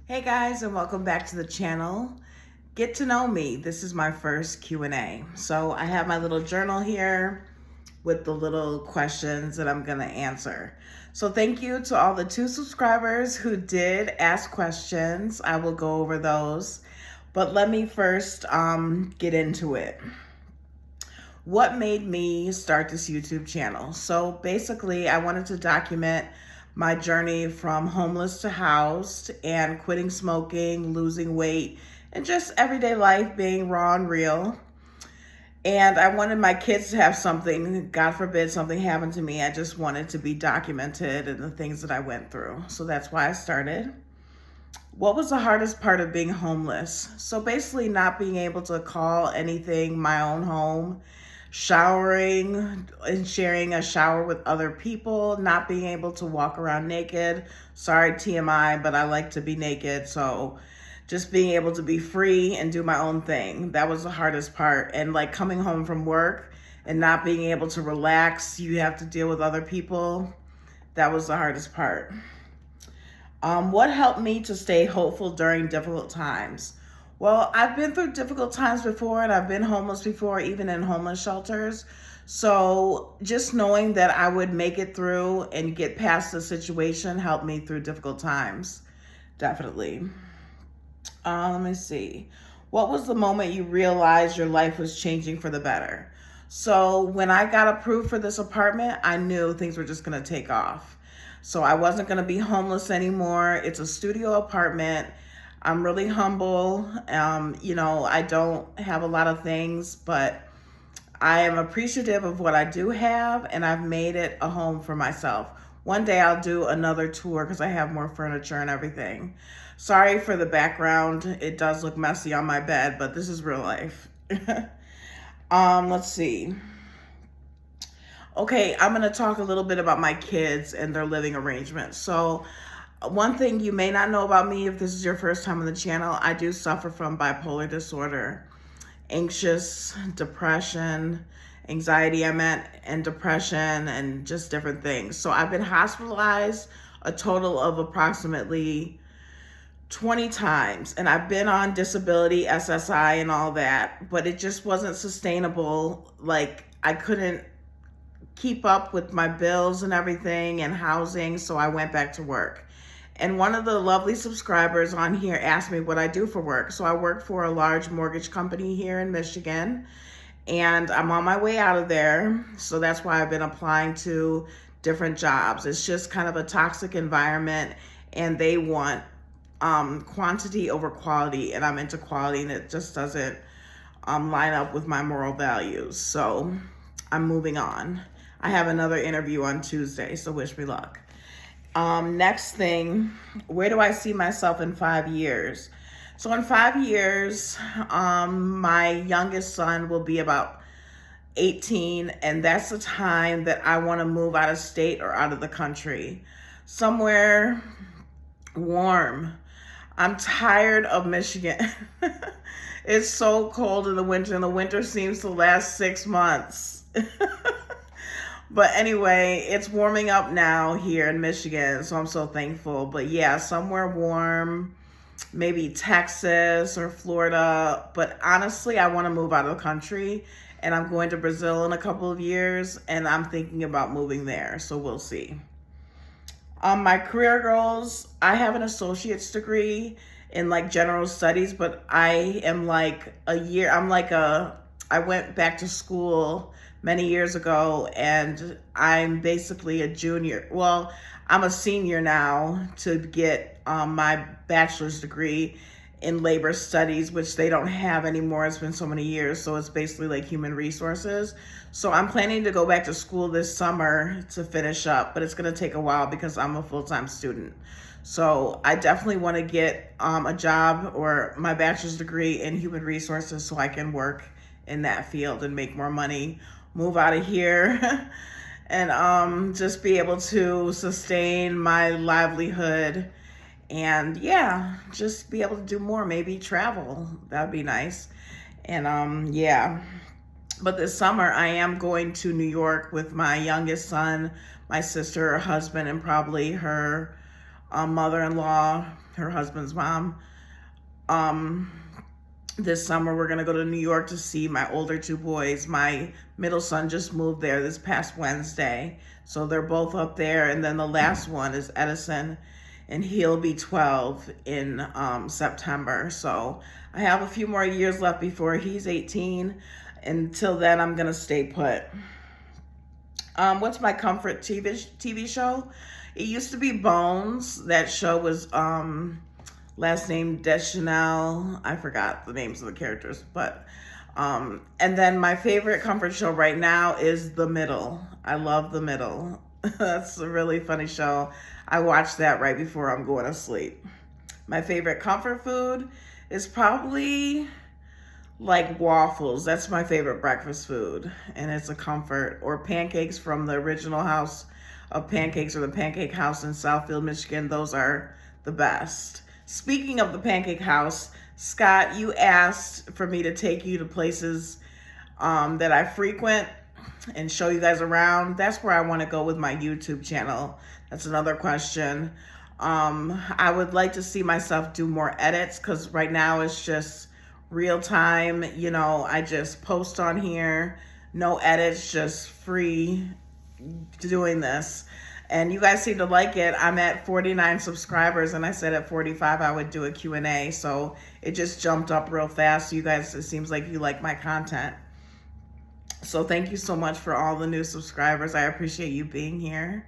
Hey guys, and welcome back to the channel. Get to know me. This is my first Q&A. So I have my little journal here with the little questions that I'm going to answer. So thank you to all the 2 subscribers who did ask questions. I will go over those. But let me first get into it. What made me start this YouTube channel? So basically, I wanted to document my journey from homeless to housed and quitting smoking, losing weight, and just everyday life being raw and real. And I wanted my kids to have something, God forbid something happened to me. I just wanted to be documented and the things that I went through. So that's why I started. What was the hardest part of being homeless? So basically not being able to call anything my own home, showering and sharing a shower with other people, not being able to walk around naked. Sorry, TMI, but I like to be naked. So just being able to be free and do my own thing. That was the hardest part. And like coming home from work and not being able to relax, you have to deal with other people. That was the hardest part. What helped me to stay hopeful during difficult times? Well, I've been through difficult times before and I've been homeless before, even in homeless shelters. So just knowing that I would make it through and get past the situation helped me through difficult times. Definitely. Let me see. What was the moment you realized your life was changing for the better? So when I got approved for this apartment, I knew things were just going to take off. So I wasn't going to be homeless anymore. It's a studio apartment. I'm really humble. I don't have a lot of things, but I am appreciative of what I do have, and I've made it a home for myself. One day I'll do another tour because I have more furniture and everything. Sorry for the background. It does look messy on my bed, but this is real life. Let's see. Okay, I'm going to talk a little bit about my kids and their living arrangements. So one thing you may not know about me, if this is your first time on the channel, I do suffer from bipolar disorder, anxious, depression, anxiety, and depression, and just different things. So I've been hospitalized a total of approximately 20 times, and I've been on disability, SSI, and all that, but it just wasn't sustainable. Like, I couldn't keep up with my bills and everything and housing, so I went back to work. And one of the lovely subscribers on here asked me what I do for work. So I work for a large mortgage company here in Michigan, and I'm on my way out of there. So that's why I've been applying to different jobs. It's just kind of a toxic environment, and they want quantity over quality, and I'm into quality, and it just doesn't line up with my moral values. So I'm moving on. I have another interview on Tuesday, so wish me luck. Next thing, where do I see myself in 5 years? So in 5 years, my youngest son will be about 18, and that's the time that I want to move out of state or out of the country. Somewhere warm. I'm tired of Michigan. It's so cold in the winter, and the winter seems to last 6 months. But anyway, it's warming up now here in Michigan, so I'm so thankful. But yeah, somewhere warm, maybe Texas or Florida. But honestly, I want to move out of the country, and I'm going to Brazil in a couple of years, and I'm thinking about moving there, so we'll see. My career goals, I have an associate's degree in like general studies, but I am like I went back to school many years ago, and I'm basically a junior. Well, I'm a senior now to get my bachelor's degree in labor studies, which they don't have anymore. It's been so many years, so it's basically like human resources. So I'm planning to go back to school this summer to finish up, but it's going to take a while because I'm a full-time student. So I definitely want to get a job or my bachelor's degree in human resources so I can work in that field and make more money, move out of here, and just be able to sustain my livelihood. And yeah, just be able to do more, maybe travel. That'd be nice. And yeah. But this summer I am going to New York with my youngest son, my sister, her husband, and probably her mother-in-law, her husband's mom. This summer we're gonna go to New York to see my older two boys. My middle son just moved there this past Wednesday, so they're both up there. And then the last one is Edison, and he'll be 12 in September. So I have a few more years left before he's 18. Until then, I'm gonna stay put. What's my comfort TV show? It used to be Bones. That show was last name Deschanel. I forgot the names of the characters, but and then my favorite comfort show right now is The Middle. I love The Middle. That's a really funny show. I watch that right before I'm going to sleep. My favorite comfort food is probably like waffles. That's my favorite breakfast food, and it's a comfort. Or pancakes from the original House of Pancakes, or the Pancake House in Southfield, Michigan. Those are the best. Speaking of the Pancake House, Scott, you asked for me to take you to places that I frequent and show you guys around. That's where I want to go with my YouTube channel. That's another question. I would like to see myself do more edits, because right now it's just real time. You know, I just post on here, no edits, just free doing this. And you guys seem to like it. I'm at 49 subscribers, and I said at 45 I would do a Q&A. So it just jumped up real fast. You guys, it seems like you like my content. So thank you so much for all the new subscribers. I appreciate you being here.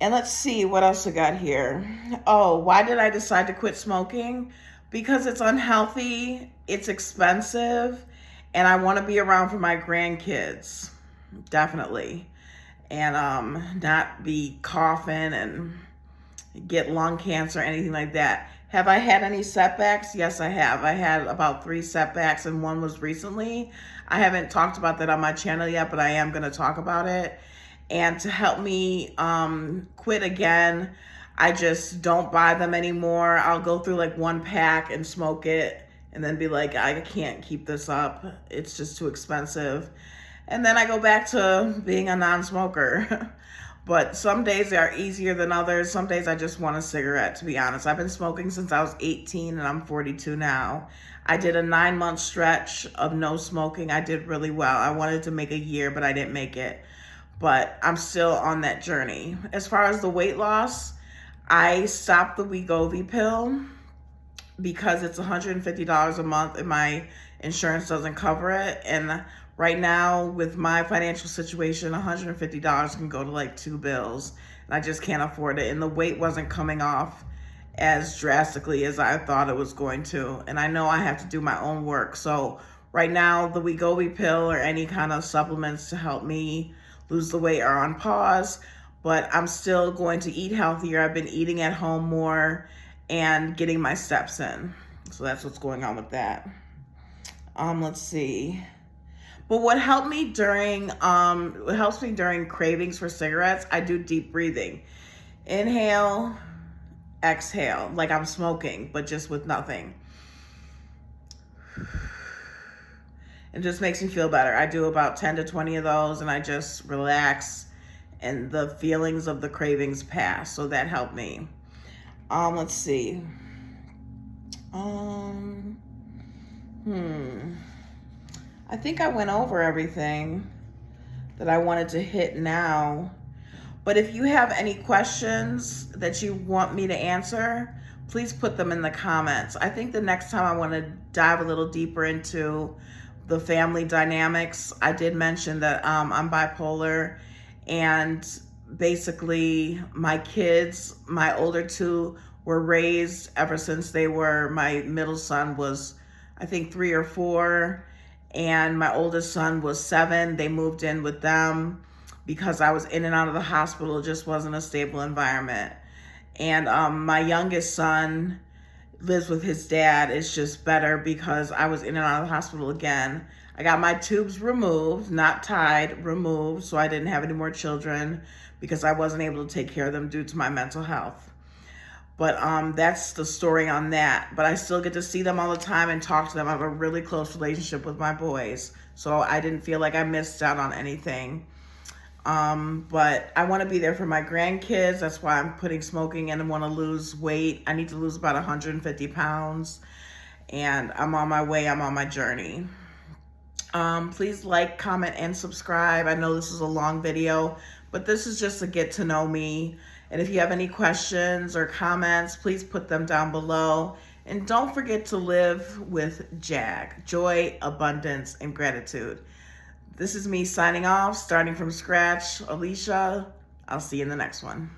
And let's see what else I got here. Oh, why did I decide to quit smoking? Because it's unhealthy, it's expensive, and I want to be around for my grandkids, definitely. And not be coughing and get lung cancer or anything like that. Have I had any setbacks? Yes, I have. I had about 3 setbacks, and one was recently. I haven't talked about that on my channel yet, but I am going to talk about it. And to help me quit again, I just don't buy them anymore. I'll go through like 1 pack and smoke it, and then be like, I can't keep this up. It's just too expensive. And then I go back to being a non-smoker. But some days are easier than others. Some days I just want a cigarette, to be honest. I've been smoking since I was 18, and I'm 42 now. I did a 9-month stretch of no smoking. I did really well. I wanted to make a year, but I didn't make it. But I'm still on that journey. As far as the weight loss, I stopped the Wegovy pill because it's $150 a month and my insurance doesn't cover it. And right now, with my financial situation, $150 can go to like 2 bills, and I just can't afford it. And the weight wasn't coming off as drastically as I thought it was going to. And I know I have to do my own work. So right now, the Wegovy pill or any kind of supplements to help me lose the weight are on pause, but I'm still going to eat healthier. I've been eating at home more and getting my steps in. So that's what's going on with that. Let's see. But what helped me during, what helps me during cravings for cigarettes, I do deep breathing. Inhale, exhale, like I'm smoking, but just with nothing. It just makes me feel better. I do about 10 to 20 of those, and I just relax, and the feelings of the cravings pass. So that helped me. Let's see. I think I went over everything that I wanted to hit now. But if you have any questions that you want me to answer, please put them in the comments. I think the next time I want to dive a little deeper into the family dynamics. I did mention that I'm bipolar, and basically my kids, my older 2 were raised ever since they were, my middle son was, I think 3 or 4, and my oldest son was 7. They moved in with them because I was in and out of the hospital. It just wasn't a stable environment. And my youngest son lives with his dad. It's just better because I was in and out of the hospital again. I got my tubes removed, not tied, removed, so I didn't have any more children because I wasn't able to take care of them due to my mental health. But that's the story on that. But I still get to see them all the time and talk to them. I have a really close relationship with my boys, so I didn't feel like I missed out on anything. But I want to be there for my grandkids. That's why I'm putting smoking in. I want to lose weight. I need to lose about 150 pounds. And I'm on my way. I'm on my journey. Please like, comment, and subscribe. I know this is a long video, but this is just to get to know me. And if you have any questions or comments, please put them down below. And don't forget to live with JAG, joy, abundance, and gratitude. This is me signing off, starting from scratch. Alicia, I'll see you in the next one.